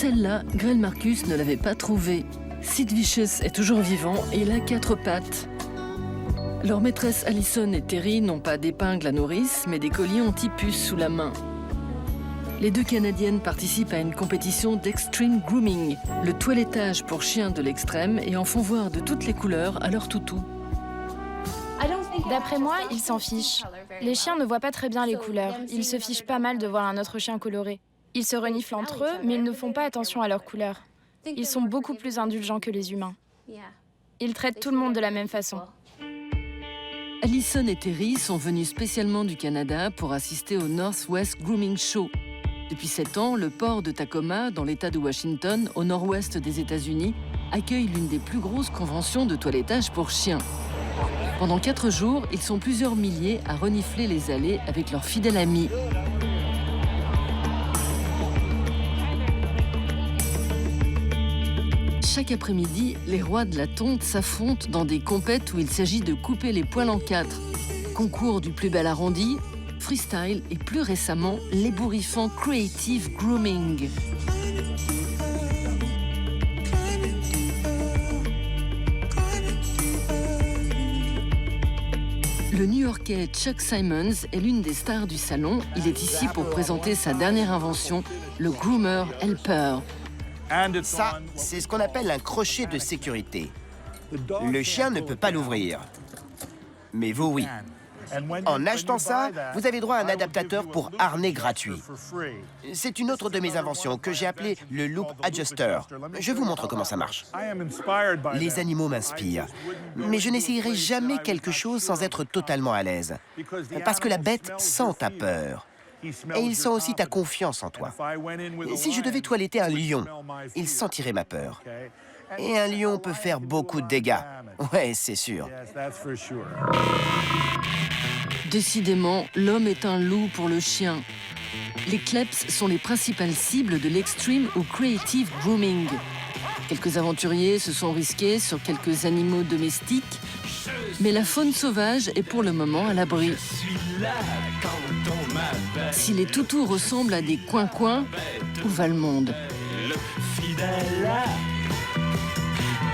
celle-là, Grell Marcus ne l'avait pas trouvée. Sid Vicious est toujours vivant et il a 4 pattes. Leurs maîtresses Allison et Terry n'ont pas d'épingle à nourrice, mais des colliers anti-puces sous la main. Les 2 Canadiennes participent à une compétition d'extreme grooming, le toilettage pour chiens de l'extrême, et en font voir de toutes les couleurs à leur toutou. D'après moi, ils s'en fichent. Les chiens ne voient pas très bien les couleurs. Ils se fichent pas mal de voir un autre chien coloré. Ils se reniflent entre eux, mais ils ne font pas attention à leurs couleurs. Ils sont beaucoup plus indulgents que les humains. Ils traitent tout le monde de la même façon. Allison et Terry sont venus spécialement du Canada pour assister au Northwest Grooming Show. Depuis 7 ans, le port de Tacoma, dans l'État de Washington, au nord-ouest des États-Unis, accueille l'une des plus grosses conventions de toilettage pour chiens. Pendant 4 jours, ils sont plusieurs milliers à renifler les allées avec leurs fidèles amis. Chaque après-midi, les rois de la tonte s'affrontent dans des compètes où il s'agit de couper les poils en 4. Concours du plus bel arrondi, freestyle et plus récemment, l'ébouriffant creative grooming. Le New-Yorkais Chuck Simons est l'une des stars du salon. Il est ici pour présenter sa dernière invention, le Groomer Helper. Ça, c'est ce qu'on appelle un crochet de sécurité. Le chien ne peut pas l'ouvrir. Mais vous, oui. En achetant ça, vous avez droit à un adaptateur pour harnais gratuit. C'est une autre de mes inventions que j'ai appelée le Loop Adjuster. Je vous montre comment ça marche. Les animaux m'inspirent. Mais je n'essayerai jamais quelque chose sans être totalement à l'aise. Parce que la bête sent ta peur. Et il sent aussi ta confiance en toi. Si je devais toiletter un lion, il sentirait ma peur. Et un lion peut faire beaucoup de dégâts. Ouais, c'est sûr. Décidément, l'homme est un loup pour le chien. Les kleps sont les principales cibles de l'extreme ou creative grooming. Quelques aventuriers se sont risqués sur quelques animaux domestiques, mais la faune sauvage est pour le moment à l'abri. Si les toutous ressemblent à des coins-coins, où va le monde?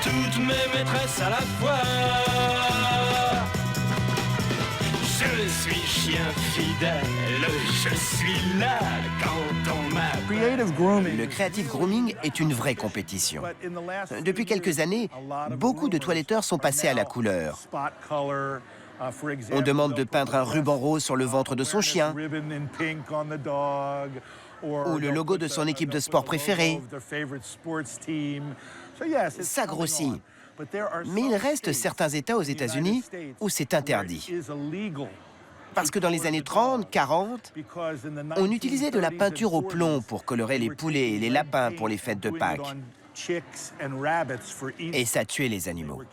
Toutes mes maîtresses à la fois. Je suis chien fidèle, je suis là quand on m'appelle. Le creative grooming est une vraie compétition. Depuis quelques années, beaucoup de toiletteurs sont passés à la couleur. On demande de peindre un ruban rose sur le ventre de son chien, ou le logo de son équipe de sport préférée. Ça grossit. Mais il reste certains États aux États-Unis où c'est interdit. Parce que dans les années 30, 40, on utilisait de la peinture au plomb pour colorer les poulets et les lapins pour les fêtes de Pâques. Et ça tuait les animaux.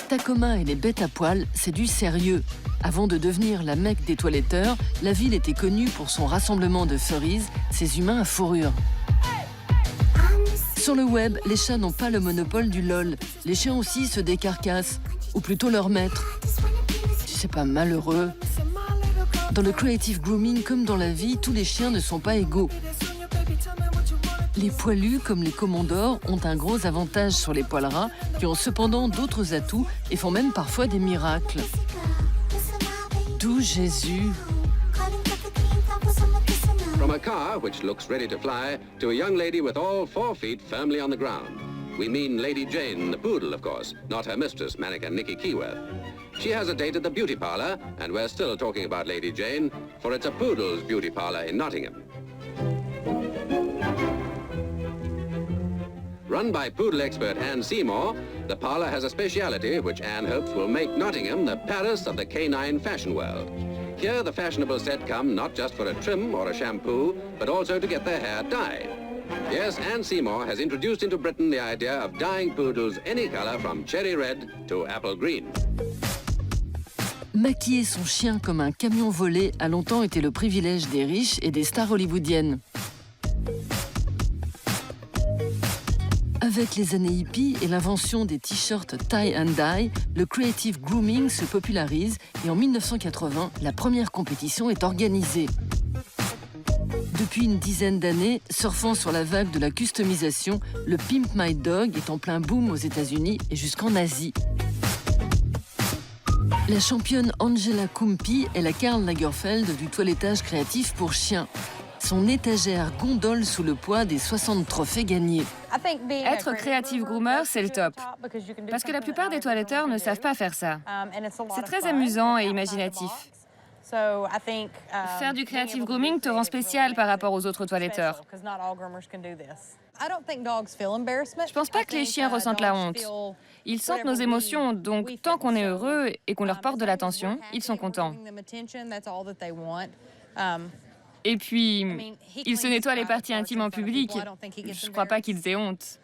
Tacoma et les bêtes à poils, c'est du sérieux. Avant de devenir la Mecque des toiletteurs, la ville était connue pour son rassemblement de furries, ces humains à fourrure. Sur le web, les chats n'ont pas le monopole du LOL. Les chiens aussi se décarcassent, ou plutôt leur maître. C'est pas malheureux. Dans le creative grooming, comme dans la vie, tous les chiens ne sont pas égaux. Les poilus, comme les commandors, ont un gros avantage sur les poils ras, qui ont cependant d'autres atouts et font même parfois des miracles. D'où Jésus. From a car which looks ready to fly to a young lady with all 4 feet firmly on the ground. We mean Lady Jane, the poodle, of course, not her mistress, mannequin Nikki Keyworth. She has a date at the beauty parlor, and we're still talking about Lady Jane, for it's a poodle's beauty parlor in Nottingham. Run by poodle expert Anne Seymour, the parlor has a speciality which Anne hopes will make Nottingham the Paris of the canine fashion world. Here, the fashionable set come not just for a trim or a shampoo, but also to get their hair dyed. Yes, Anne Seymour has introduced into Britain the idea of dyeing poodles any color from cherry red to apple green. Maquiller son chien comme un camion volé a longtemps été le privilège des riches et des stars hollywoodiennes. Avec les années hippies et l'invention des t-shirts tie and dye, le creative grooming se popularise et en 1980, la première compétition est organisée. Depuis une dizaine d'années, surfant sur la vague de la customisation, le Pimp My Dog est en plein boom aux États-Unis et jusqu'en Asie. La championne Angela Kumpi est la Karl Lagerfeld du toilettage créatif pour chiens. Son étagère gondole sous le poids des 60 trophées gagnés. Être creative groomer, c'est le top. Parce que la plupart des toiletteurs ne savent pas faire ça. C'est très amusant et imaginatif. Faire du creative grooming te rend spécial par rapport aux autres toiletteurs. Je pense pas que les chiens ressentent la honte. Ils sentent nos émotions, donc tant qu'on est heureux et qu'on leur porte de l'attention, ils sont contents. Et puis, ils se nettoient les parties intimes en public. Je crois pas qu'ils aient honte.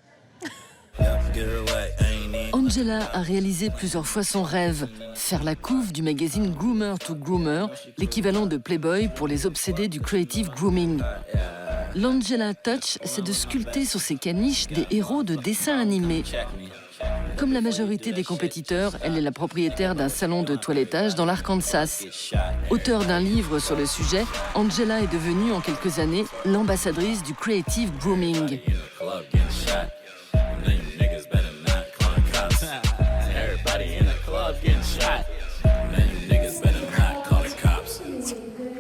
Angela a réalisé plusieurs fois son rêve, faire la couve du magazine Groomer to Groomer, l'équivalent de Playboy pour les obsédés du creative grooming. L'Angela Touch, c'est de sculpter sur ses caniches des héros de dessins animés. Comme la majorité des compétiteurs, elle est la propriétaire d'un salon de toilettage dans l'Arkansas. Auteure d'un livre sur le sujet, Angela est devenue en quelques années l'ambassadrice du creative grooming.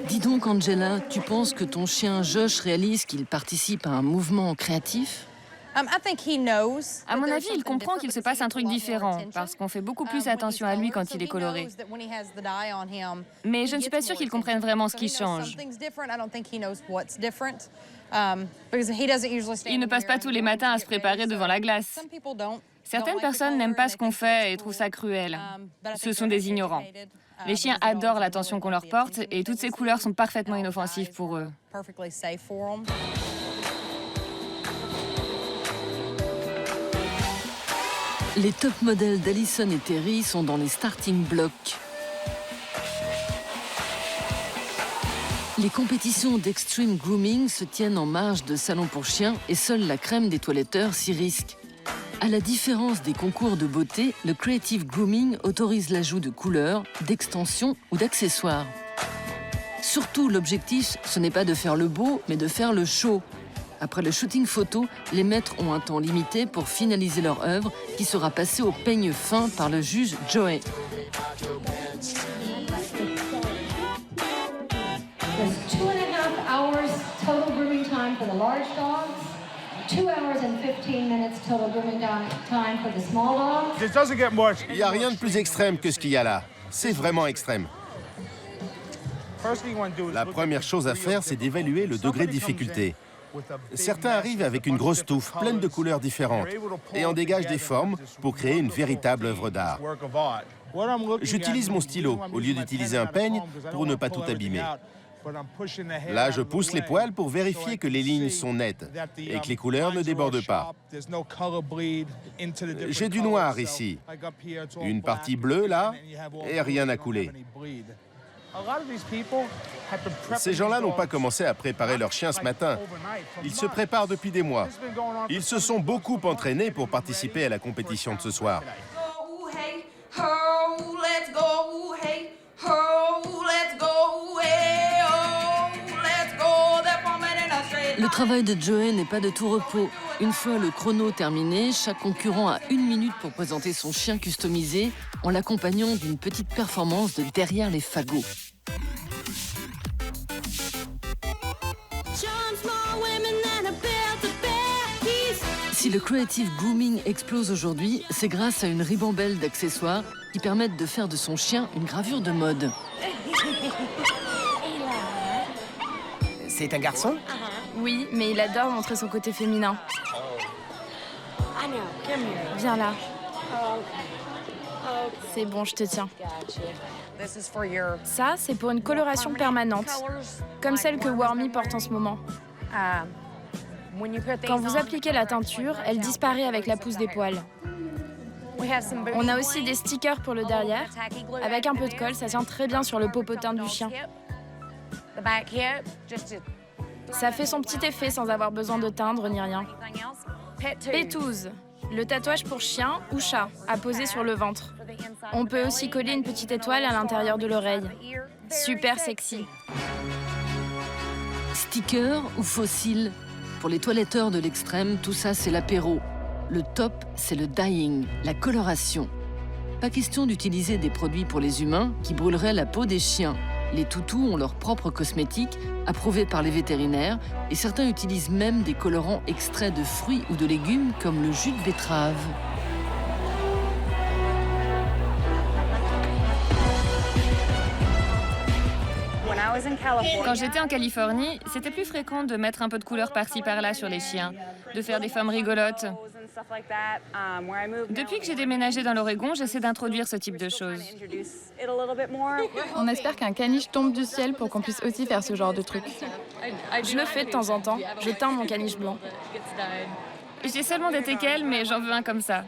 Dis donc Angela, tu penses que ton chien Josh réalise qu'il participe à un mouvement créatif ? À mon avis, il comprend qu'il se passe un truc différent, parce qu'on fait beaucoup plus attention à lui quand il est coloré. Mais je ne suis pas sûre qu'il comprenne vraiment ce qui change. Il ne passe pas tous les matins à se préparer devant la glace. Certaines personnes n'aiment pas ce qu'on fait et trouvent ça cruel. Ce sont des ignorants. Les chiens adorent l'attention qu'on leur porte et toutes ces couleurs sont parfaitement inoffensives pour eux. Les top modèles d'Allison et Terry sont dans les starting blocks. Les compétitions d'extreme grooming se tiennent en marge de salons pour chiens et seule la crème des toiletteurs s'y risque. À la différence des concours de beauté, le creative grooming autorise l'ajout de couleurs, d'extensions ou d'accessoires. Surtout, l'objectif, ce n'est pas de faire le beau, mais de faire le show. Après le shooting photo, les maîtres ont un temps limité pour finaliser leur œuvre qui sera passée au peigne fin par le juge Joey. There's 2.5 hours total grooming time for the large dogs, 2 hours and 15 minutes total grooming time for the small dogs. Il n'y a rien de plus extrême que ce qu'il y a là. C'est vraiment extrême. La première chose à faire, c'est d'évaluer le degré de difficulté. Certains arrivent avec une grosse touffe, pleine de couleurs différentes, et en dégagent des formes pour créer une véritable œuvre d'art. J'utilise mon stylo au lieu d'utiliser un peigne pour ne pas tout abîmer. Là, je pousse les poils pour vérifier que les lignes sont nettes et que les couleurs ne débordent pas. J'ai du noir ici, une partie bleue là, et rien à couler. Ces gens-là n'ont pas commencé à préparer leurs chiens ce matin. Ils se préparent depuis des mois. Ils se sont beaucoup entraînés pour participer à la compétition de ce soir. Le travail de Joey n'est pas de tout repos. Une fois le chrono terminé, chaque concurrent a 1 minute pour présenter son chien customisé en l'accompagnant d'une petite performance de derrière les fagots. Si le creative grooming explose aujourd'hui, c'est grâce à une ribambelle d'accessoires qui permettent de faire de son chien une gravure de mode. C'est un garçon ? Oui, mais il adore montrer son côté féminin. Viens là. C'est bon, je te tiens. Ça, c'est pour une coloration permanente, comme celle que Wormy porte en ce moment. Quand vous appliquez la teinture, elle disparaît avec la pousse des poils. On a aussi des stickers pour le derrière. Avec un peu de colle, ça tient très bien sur le popotin du chien. Ça fait son petit effet sans avoir besoin de teindre ni rien. Pétouze, le tatouage pour chien ou chat, à poser sur le ventre. On peut aussi coller une petite étoile à l'intérieur de l'oreille. Super sexy. Sticker ou fossile? Pour les toiletteurs de l'extrême, tout ça c'est l'apéro. Le top, c'est le dyeing, la coloration. Pas question d'utiliser des produits pour les humains qui brûleraient la peau des chiens. Les toutous ont leurs propres cosmétiques, approuvés par les vétérinaires, et certains utilisent même des colorants extraits de fruits ou de légumes comme le jus de betterave. Quand j'étais en Californie, c'était plus fréquent de mettre un peu de couleur par-ci par-là sur les chiens, de faire des formes rigolotes. Depuis que j'ai déménagé dans l'Oregon, j'essaie d'introduire ce type de choses. On espère qu'un caniche tombe du ciel pour qu'on puisse aussi faire ce genre de truc. Je le fais de temps en temps. Je teins mon caniche blanc. J'ai seulement des teckels, mais j'en veux un comme ça.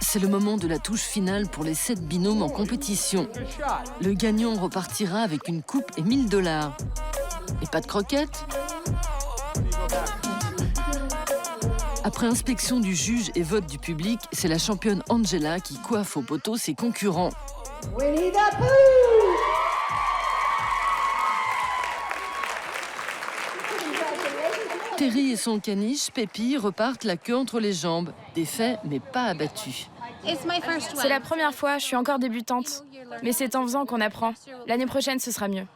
C'est le moment de la touche finale pour les 7 binômes en compétition. Le gagnant repartira avec une coupe et $1000. Et pas de croquettes? Après inspection du juge et vote du public, c'est la championne Angela qui coiffe au poteau ses concurrents. Terry et son caniche, Pépi, repartent la queue entre les jambes. Défaits, mais pas abattus. C'est la première fois, je suis encore débutante. Mais c'est en faisant qu'on apprend. L'année prochaine, ce sera mieux.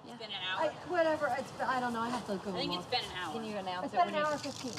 Whatever, I don't know, I have to go. I think it's been an hour. Can you announce it? It's been an hour 15.